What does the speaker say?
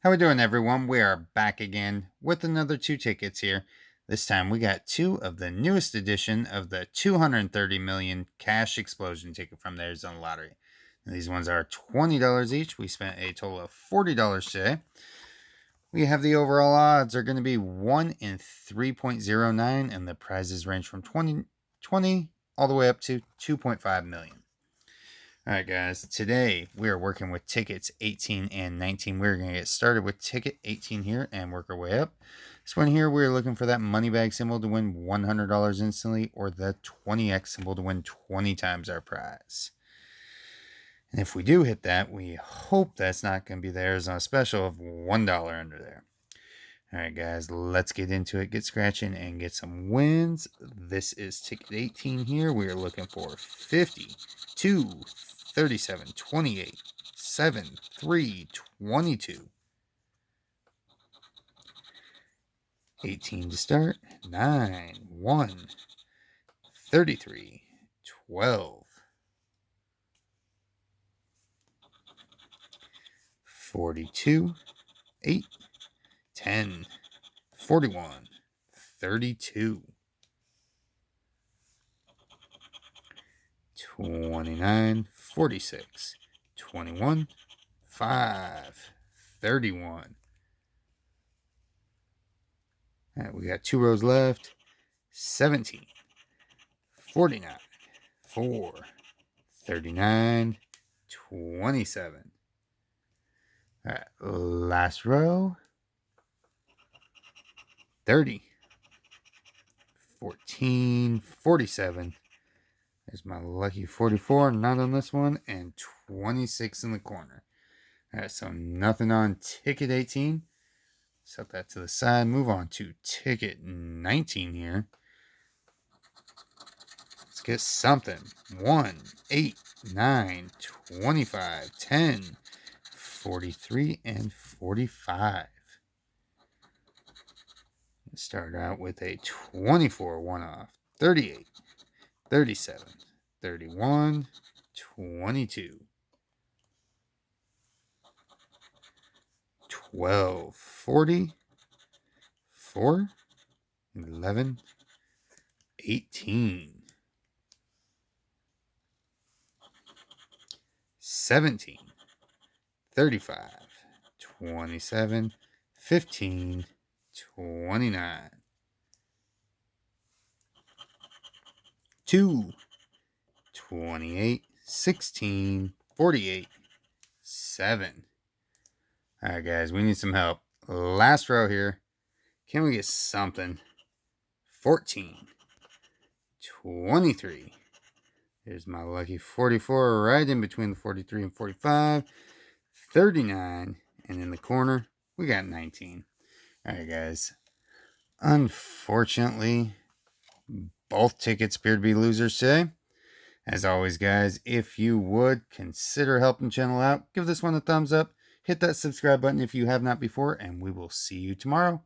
How we doing, everyone? We are back again with another 2 tickets here. This time we got 2 of the newest edition of the 230 million cash explosion ticket from the Arizona Lottery. Now, these ones are $20 each. We spent a total of $40 today. We have the overall odds are going to be 1 in 3.09, and the prizes range from 20 all the way up to 2.5 million. Alright guys, today we are working with tickets 18 and 19. We're going to get started with ticket 18 here and work our way up. This one here, we're looking for that money bag symbol to win $100 instantly, or the 20x symbol to win 20 times our prize. And if we do hit that, we hope that's not going to be the Arizona special of $1 under there. Alright guys, let's get into it, get scratching, and get some wins. This is ticket 18 here. We are looking for 50, 2, 37, 28, 7, 3, 22. 18 to start. 9, 1, 33, 12, 42, 8, 10, 41, 32, 29, 46, 21, 5, 31. All right, we got 2 rows left. 17, 49, 4, 39, 27. All right, last row. 30, 14, 47. There's my lucky 44, not on this one, and 26 in the corner. All right, so nothing on ticket 18. Set that to the side. Move on to ticket 19 here. Let's get something. 1, 8, 9, 25, 10, 43, and 45. Let's start out with a 24 one-off. 38, 37, 31, 22, 12, 40, 4, 11, 18, 17, 35, 27, 15, 29, 2, 28, 16, 48, 7. All right, guys, we need some help. Last row here. Can we get something? 14, 23. Here's my lucky 44 right in between the 43 and 45. 39. And in the corner, we got 19. All right, guys. Unfortunately, both tickets appear to be losers today. As always, guys, if you would consider helping the channel out, give this one a thumbs up. Hit that subscribe button if you have not before, and we will see you tomorrow.